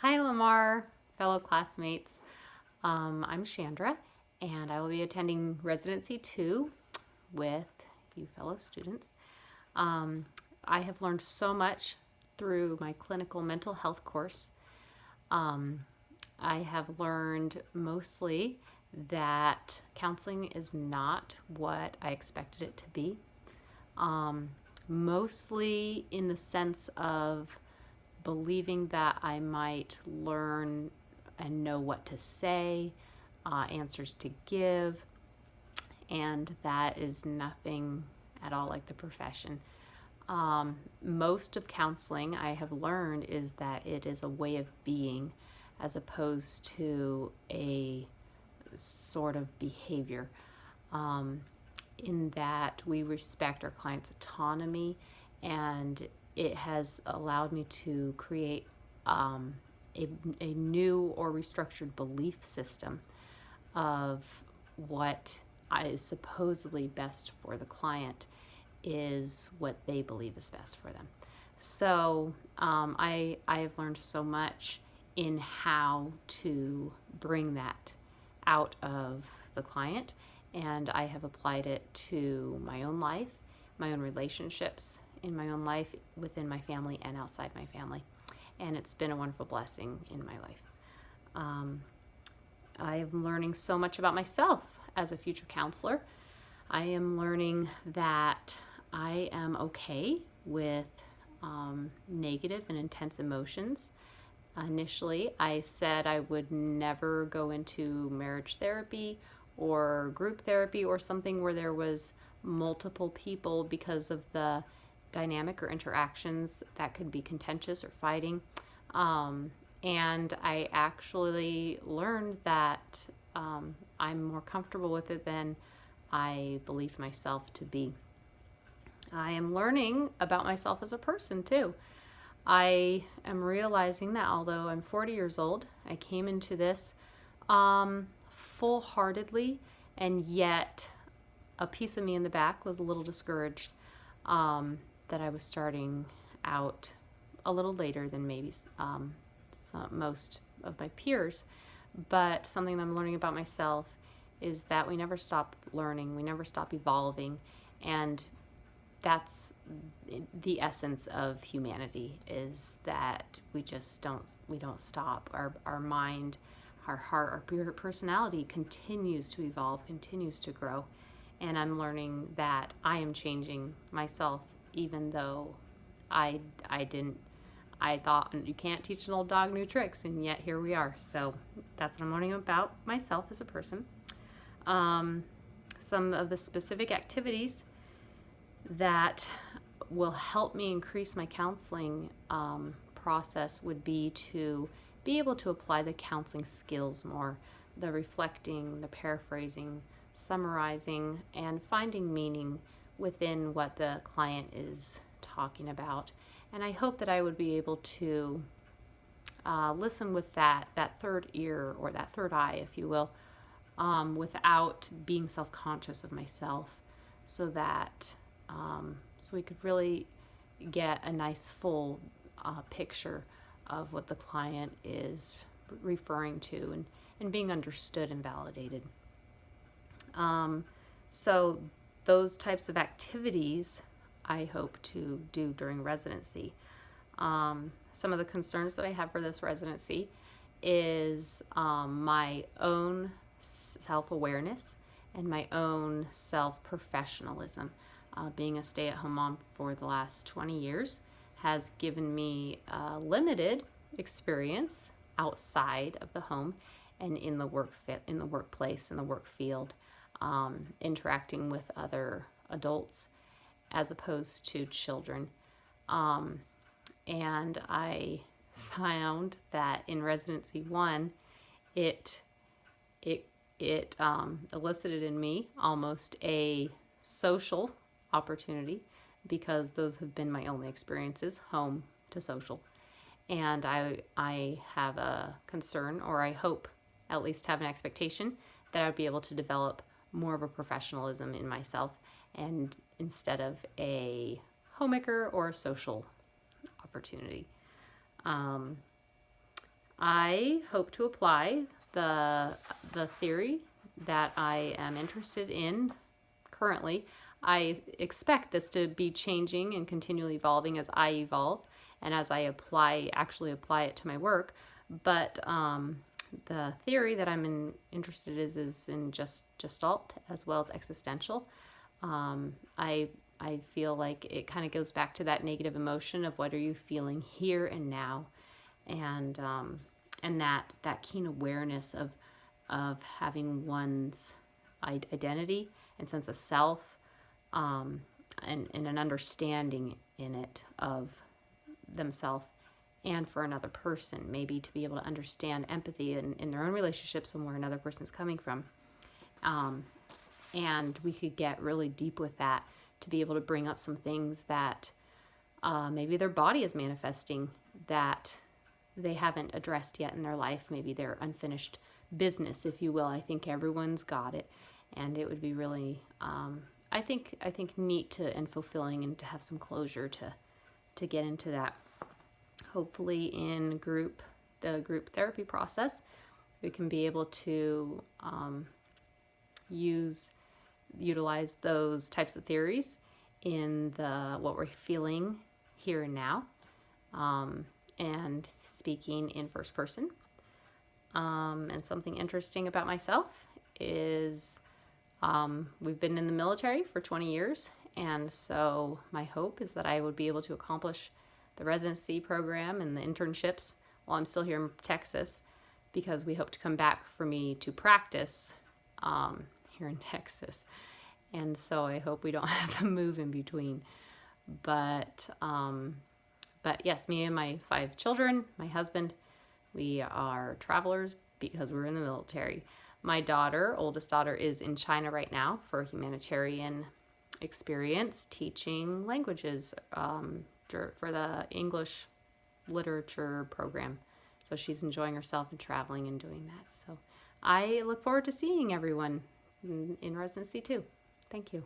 Hi, Lamar, fellow classmates. I'm Chandra, and I will be attending Residency 2 with you fellow students. I have learned so much through my clinical mental health course. I have learned mostly that counseling is not what I expected it to be, mostly in the sense of believing that I might learn and know what to say, answers to give, and that is nothing at all like the profession. Most of counseling I have learned is that it is a way of being as opposed to a sort of behavior, in that we respect our clients' autonomy, and it has allowed me to create a new or restructured belief system of what is supposedly best for the client is what they believe is best for them. So I have learned so much in how to bring that out of the client, and I have applied it to my own life, my own relationships in my own life, within my family and outside my family, and it's been a wonderful blessing in my life. I am learning so much about myself as a future counselor. I am learning that I am okay with negative and intense emotions. Initially, I said I would never go into marriage therapy or group therapy or something where there was multiple people because of the dynamic or interactions that could be contentious or fighting. And I actually learned that I'm more comfortable with it than I believed myself to be. I am learning about myself as a person too. I am realizing that although I'm 40 years old, I came into this full-heartedly, and yet a piece of me in the back was a little discouraged that I was starting out a little later than maybe most of my peers. But something that I'm learning about myself is that we never stop learning, we never stop evolving, and that's the essence of humanity, is that we don't stop. Our mind, our heart, our personality continues to evolve, continues to grow, and I'm learning that I am changing myself, even though I thought you can't teach an old dog new tricks, and yet here we are. So that's what I'm learning about myself as a person. Some of the specific activities that will help me increase my counseling process would be to be able to apply the counseling skills more, the reflecting, the paraphrasing, summarizing, and finding meaning within what the client is talking about. And I hope that I would be able to listen with that third ear, or that third eye, if you will, without being self-conscious of myself, so that so we could really get a nice full picture of what the client is referring to, and being understood and validated. So those types of activities I hope to do during residency. Some of the concerns that I have for this residency is my own self-awareness and my own self-professionalism. Being a stay-at-home mom for the last 20 years has given me limited experience outside of the home and in the workplace, in the work field, interacting with other adults as opposed to children. And I found that in residency 1, it elicited in me almost a social opportunity, because those have been my only experiences, home to social. And I have a concern, or I hope at least have an expectation, that I would be able to develop more of a professionalism in myself, and instead of a homemaker or a social opportunity. I hope to apply the theory that I am interested in currently. I expect this to be changing and continually evolving as I evolve and as I actually apply it to my work. But the theory that interested is in Gestalt as well as existential. I feel like it kind of goes back to that negative emotion of what are you feeling here and now, and that keen awareness of having one's identity and sense of self, and an understanding in it of themselves and for another person, maybe to be able to understand empathy in their own relationships and where another person is coming from. And we could get really deep with that to be able to bring up some things that maybe their body is manifesting that they haven't addressed yet in their life, maybe their unfinished business, if you will. I think everyone's got it, and it would be really, I think neat and fulfilling, and to have some closure to get into that. Hopefully, in the group therapy process, we can be able to utilize those types of theories in what we're feeling here and now, and speaking in first person. And something interesting about myself is we've been in the military for 20 years, and so my hope is that I would be able to accomplish the residency program and the internships while I'm still here in Texas, because we hope to come back for me to practice here in Texas. And so I hope we don't have to move in between. But yes, me and my 5 children, my husband, we are travelers because we're in the military. My oldest daughter, is in China right now for a humanitarian experience, teaching languages for the English literature program. So she's enjoying herself and traveling and doing that. So I look forward to seeing everyone in residency too. Thank you.